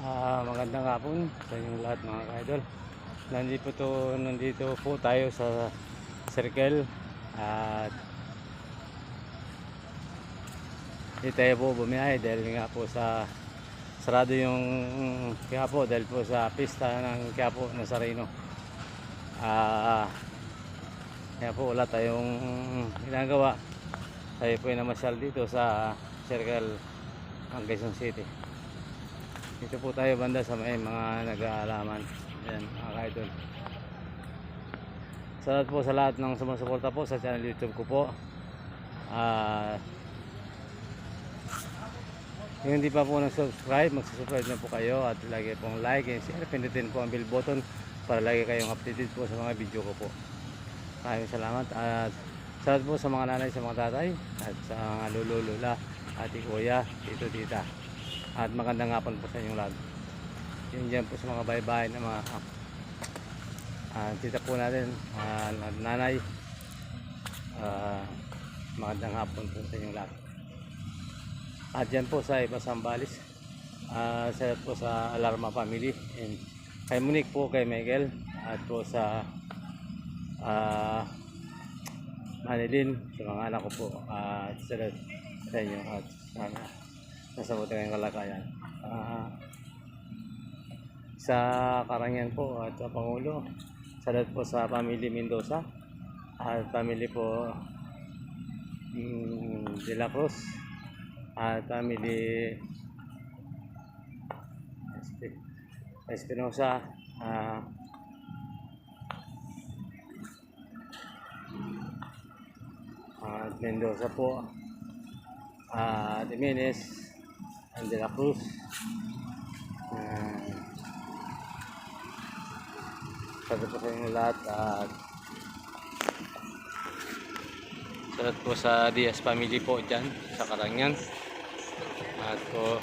Magandang hapon sa inyong lahat mga ka-idol. Nandito po tayo sa circle at hindi tayo po bumiyahe dahil nga po sa sarado yung Quiapo dahil po sa pista ng Quiapo Nazareno. Kaya po wala tayong ginagawa. Tayo po ay namasyal dito sa circle ng Quezon City. Dito po tayo banda sa may mga nag-aalaman. Ayan mga ka-idol. Salamat po sa lahat ng sumusuporta po sa channel YouTube ko po. Kung hindi pa po nag-subscribe, mag-subscribe na po kayo at lagi pong like and share. Pindutin po ang bell button para lagi kayong updated po sa mga video ko po. Maraming salamat at salamat po sa mga nanay, sa mga tatay at sa mga lolo, lola, ate, kuya, tito, tita. At magandang hapon po sa inyong lahat. Yun dyan po sa mga bahay-bahay na mga tita po natin, nanay. Magandang hapon po sa inyong lahat. At dyan po sa Ibasambales, sa po sa Alarma Family, and kay Monique po, kay Michael, at po sa Manilin, sa mga anak ko po, at sa inyo, at sana nasa buti kayong kalagayan. Sa Karangian po at sa Pangulo, salat po sa family Mendoza at family po De La Cruz at family Espinosa, at Mendoza po, Jimenez and De La Cruz, salat po sa inyong lahat at salat po sa Diaz family po dyan sa Karangian at po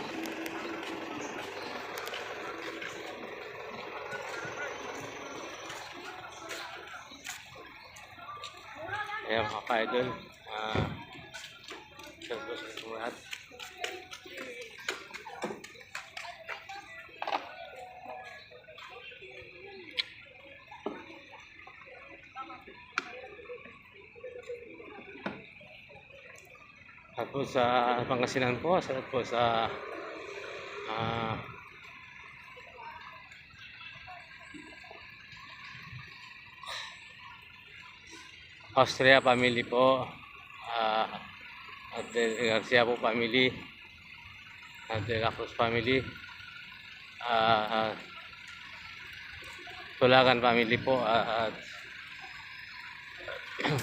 ayan mga ka-idol, salat po sa inyong lahat. At po sa Pangasinan po, salat po sa Austria family po, at Garcia po family, at De La Cruz family, Tulagan family po, at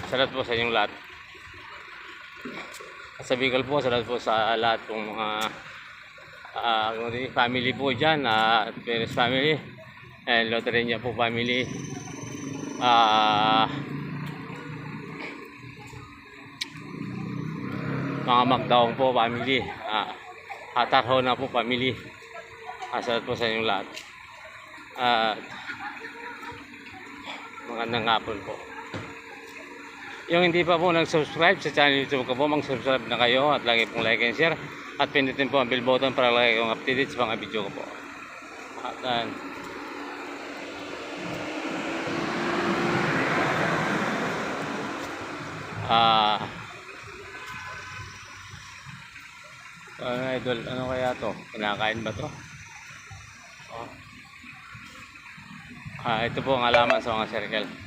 salat po sa inyong lahat. Sa Bicol po, salat po sa lahat pong mga family po dyan, Perez family and Lotereña po family, mga Magdaong po family, Tarhona po family, salat po sa inyong lahat. Magandang hapon po. Yung hindi pa po nag-subscribe sa channel YouTube ko po, mag-subscribe na kayo at lagi pong like and share at pindutin po ang bell button para lagi kayong updated sa mga video ko po. At idol, ano kaya to? Kinakain ba to? Ito po ang alaman sa mga circle.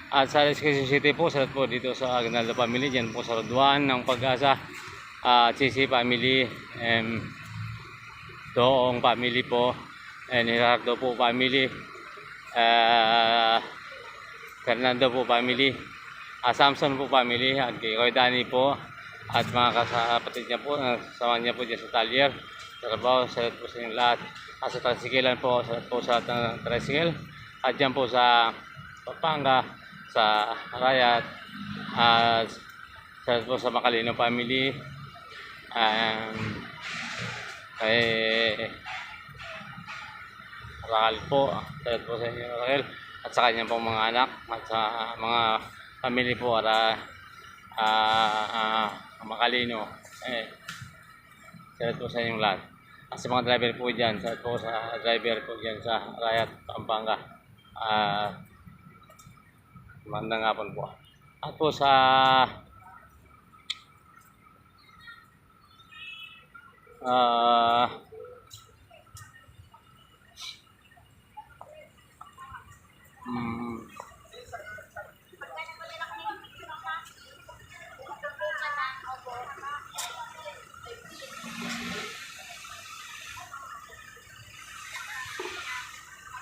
At sa Quezon City po, salat po dito sa Aguinaldo family, dyan po sa Roduan ng Pag-asa, Chisi family, Doong family po, and Gerardo po family, Fernando po family, Samson po family, at kay Koy Dani po, at mga kapatid niya po, sama niya po dyan sa Talyer, trabaho, salat po sa inyong lahat. Sa Transikilan po, salat po sa Transikil, at dyan po sa Pampanga, sa Arayat, salat po sa Macalino family, kay Rakal po, salat po sa inyo Rakal, at sa kanyang pong mga anak, at sa mga family po para Macalino, salat po sa inyong lahat. At sa mga driver po dyan, sa po sa driver po dyan sa Rayat, Pampanga. Magandang hapon po. At po sa ah mm,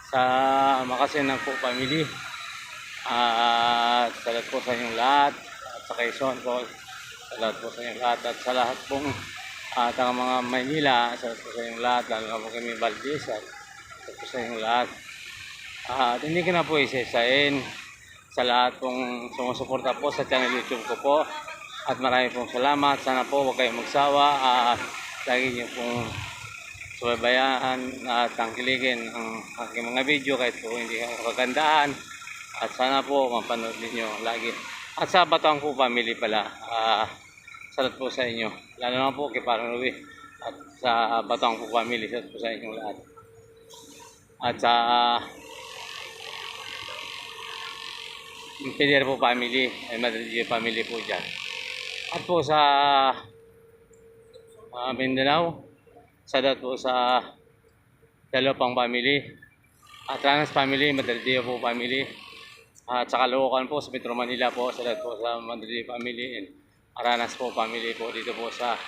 sa Makasinang po family, at sa lahat po sa inyong lahat, at sa Quezon po, sa lahat po sa inyong lahat, at sa lahat pong at ang mga Maynila, sa lahat po sa inyong lahat, lalo na po kami Valdez, at sa lahat po sa inyong lahat. At hindi ko na po isa-isain sa lahat pong sumusuporta po sa channel YouTube ko po. At marami pong salamat. Sana po huwag kayong magsawa. At lagi niyo pong subaybayan at tangkilikin ang aking mga video kahit po hindi kagandaan. At sana po mapanood niyo lagi. At sa Batang po family pala, salat po sa inyo. Lalo na po kay Parang Ruby. At sa Batang po family, salat po sa inyong lahat. At sa Imperial po family, ay Madrid family po dyan. At po sa Mindanao, salat po sa Dalopang family. At Ranas family, Madrid po family. At sa Caloocan po, sa Metro Manila po, salat po sa Madrid family. And Aranas po family po dito po sa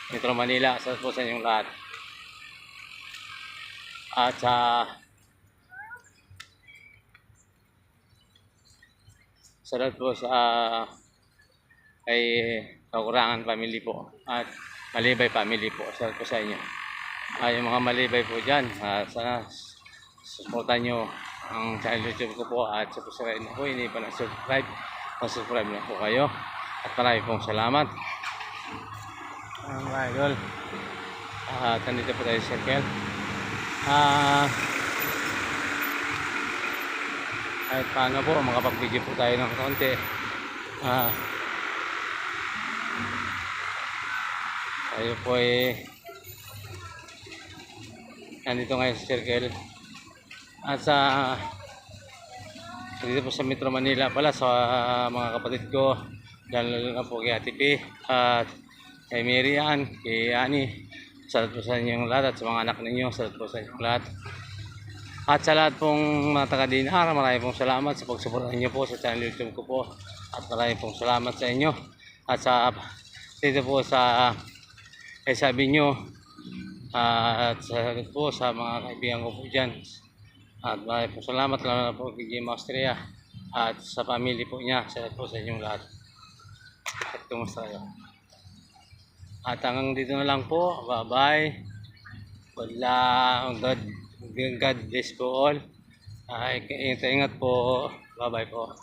Metro Manila, salat po sa inyong lahat. At sa salat po sa kay Kakurangan family po at Malibay family po. Salat po sa inyo. Yung mga Malibay po dyan, sana supportan nyo ang channel YouTube ko po at subscribe na po. Hindi pa na-subscribe, mag-subscribe na po kayo. At marami pong salamat. Mga idol, nandito po tayo sa circle. Kahit paano po, makapag-video po tayo ng konti. Tayo po nandito ngayon sa circle. At dito po sa Metro Manila pala, sa mga kapatid ko, lalo na po kay Ate P, at kay Mirian, kay Ani. Salat po sa inyong lahat, at sa mga anak ninyo, salat po sa inyong lahat. At sa lahat pong mga taga-Dinar, maraming pong salamat sa pagsuporta niyo po sa channel YouTube ko po. At maraming pong salamat sa inyo. At sa dito po sa sabi nyo, at sa po sa mga kaibigan ko po dyan. At maraming pong salamat, lalo na po kay Jim Austria at sa family po niya. Salat po sa inyong lahat. At kumusta kayo? At hanggang dito na lang po. Bye-bye. God bless po all. Ingat po. Bye-bye po.